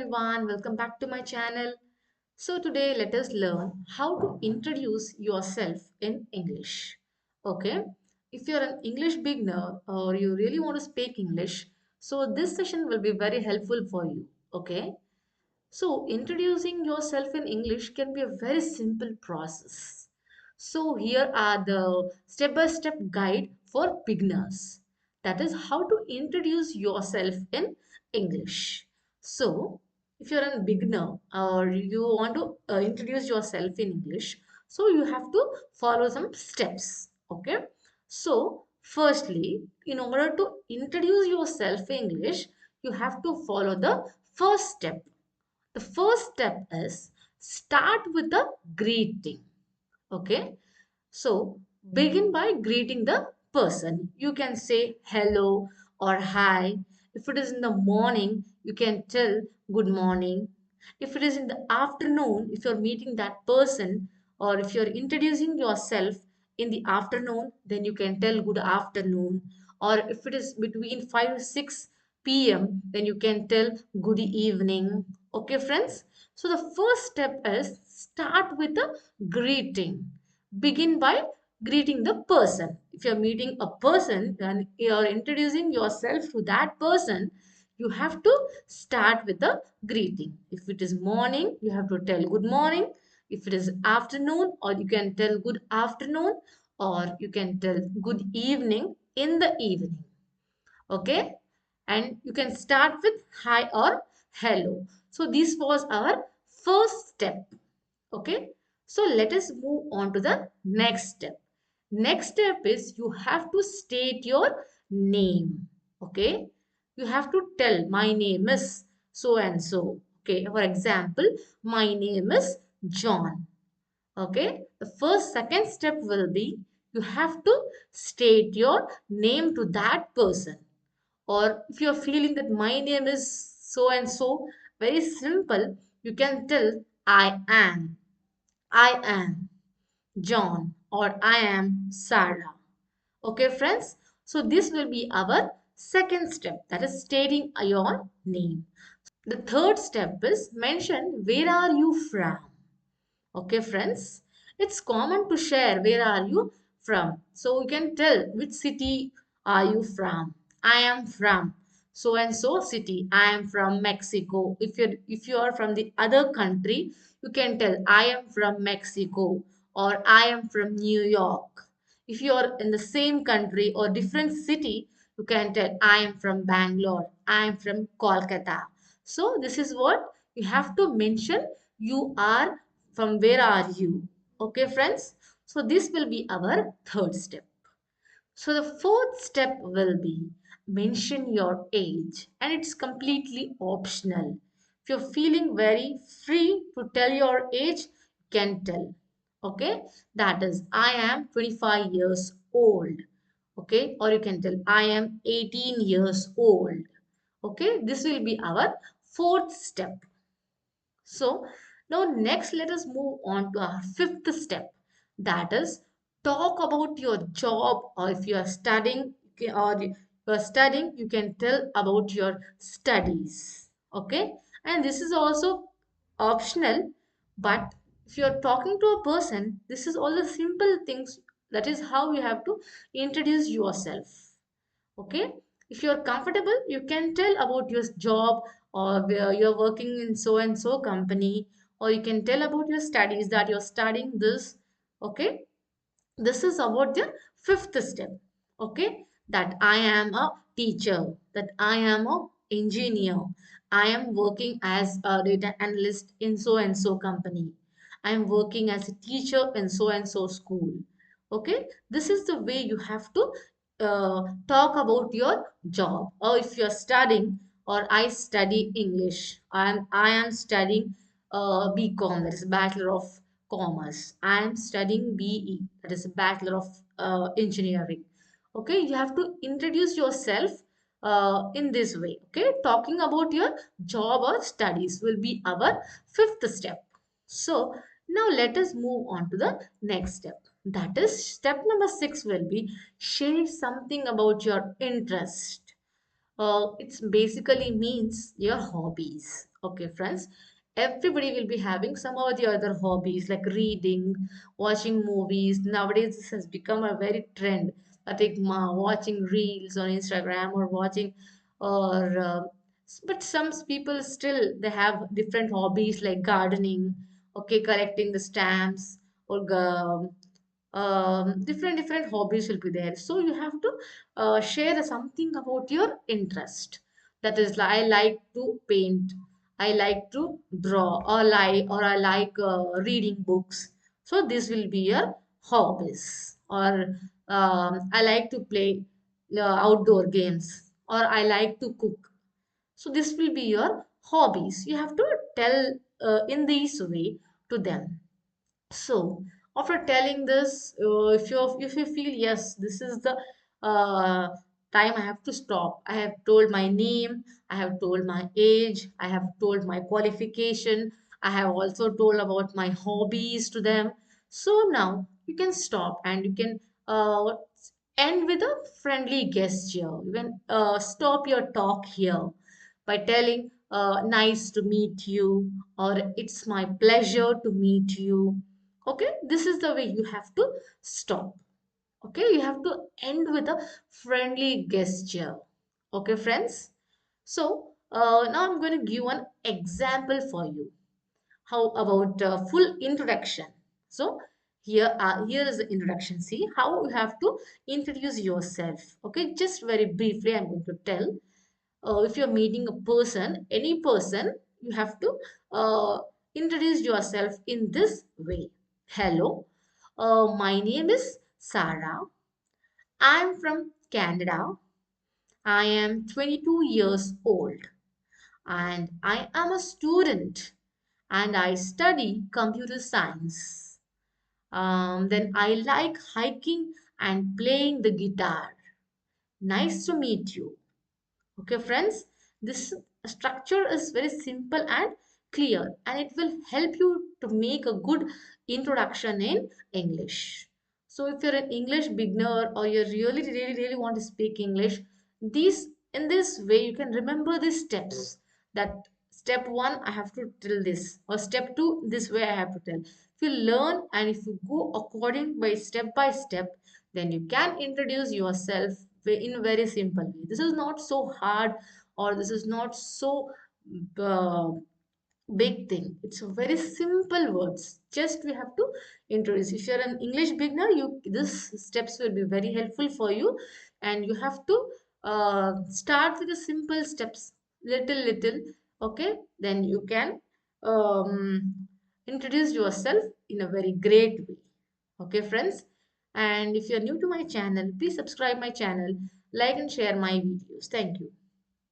everyone, welcome back to my channel. So today let us learn how to introduce yourself in English. Okay, if you're an English beginner or you really want to speak English, so this session will be very helpful for you. Okay, so introducing yourself in English can be a very simple process. So here are the step-by-step guide for beginners. That is how to introduce yourself in English. So if you're a beginner or you want to introduce yourself in English, so you have to follow some steps. Okay. So firstly, in order to introduce yourself in English, you have to follow the first step. The first step is start with the greeting. Okay. So begin by greeting the person. You can say hello or hi. If it is in the morning, you can tell good morning. If it is in the afternoon, if you're meeting that person or if you're introducing yourself in the afternoon, then you can tell good afternoon. Or if it is between 5 to 6 p.m., then you can tell good evening. Okay, friends? So the first step is start with the greeting. Begin by greeting the person. If you're meeting a person and you're introducing yourself to that person, you have to start with the greeting. If it is morning, you have to tell good morning. If it is afternoon, or you can tell good afternoon, or you can tell good evening in the evening. Okay, and you can start with hi or hello. So this was our first step. Okay, so let us move on to the next step. Next step is you have to state your name. Okay, you have to tell my name is so and so. Okay, for example, my name is John. Okay, the second step will be you have to state your name to that person. Or if you're feeling that my name is so and so, very simple, you can tell I am John or I am Sarah. Okay, friends. So this will be our second step, that is stating your name. The third step is mention where are you from. Okay, friends. It's common to share where are you from. So you can tell which city are you from. I am from so and so city. I am from Mexico. If you are from the other country, you can tell I am from Mexico or I am from New York. If you are in the same country or different city, you can tell I am from Bangalore. I am from Kolkata. So this is what you have to mention. You are from where are you? Okay, friends. So this will be our third step. So the fourth step will be mention your age, and it's completely optional. If you're feeling very free to tell your age, you can tell. Okay, that is I am 25 years old. Okay, or you can tell I am 18 years old. Okay, this will be our fourth step. So now next let us move on to our fifth step. That is talk about your job, or if you are studying you can tell about your studies. Okay, and this is also optional, but if you are talking to a person, this is all the simple things. That is how you have to introduce yourself. Okay, if you're comfortable, you can tell about your job or where you're working in so and so company, or you can tell about your studies that you're studying this. Okay, this is about the fifth step. Okay, that I am a teacher, that I am a engineer, I am working as a data analyst in so and so company, I am working as a teacher in so and so school. Okay, this is the way you have to talk about your job. Or if you're studying, or I study English and I am studying BCom, that is Bachelor of Commerce. I am studying BE, that is Bachelor of Engineering. Okay, you have to introduce yourself in this way. Okay, talking about your job or studies will be our fifth step. So now let us move on to the next step. That is step number 6 will be share something about your interest. It's basically means your hobbies. Okay, friends, everybody will be having some or the other hobbies like reading, watching movies. Nowadays, this has become a very trend. I think watching reels on Instagram or watching, or but some people still they have different hobbies like gardening, okay, collecting the stamps or different hobbies will be there. So you have to share something about your interest. That is, I like to paint, I like to draw, or I like reading books. So this will be your hobbies. Or I like to play outdoor games, or I like to cook. So this will be your hobbies. You have to tell in this way to them. So after telling this, if you feel yes, this is the uh, time I have to stop. I have told my name, I have told my age, I have told my qualification, I have also told about my hobbies to them. So now you can stop and you can end with a friendly gesture. You can stop your talk here by telling nice to meet you, or it's my pleasure to meet you. Okay, this is the way you have to stop. Okay, you have to end with a friendly gesture. Okay, friends. So now I'm going to give one example for you. How about full introduction? So here is the introduction. See how you have to introduce yourself. Okay, just very briefly I'm going to tell. If you're meeting a person, any person, you have to introduce yourself in this way. Hello, my name is Sarah. I'm from Canada. I am 22 years old and I am a student and I study computer science. Then I like hiking and playing the guitar. Nice to meet you. Okay, friends, this structure is very simple and clear, and it will help you to make a good introduction in English. So, if you're an English beginner or you really want to speak English, these in this way you can remember these steps. That step one, I have to tell this, or step two, this way I have to tell. If you learn and if you go according by step, then you can introduce yourself in very simple way. This is not so hard, or this is not so uh, big thing. It's a very simple words. Just we have to introduce. If you're an English beginner, you this steps will be very helpful for you, and you have to start with the simple steps, little. Okay, then you can introduce yourself in a very great way. Okay, friends. And if you're new to my channel, please subscribe my channel, like and share my videos. Thank you.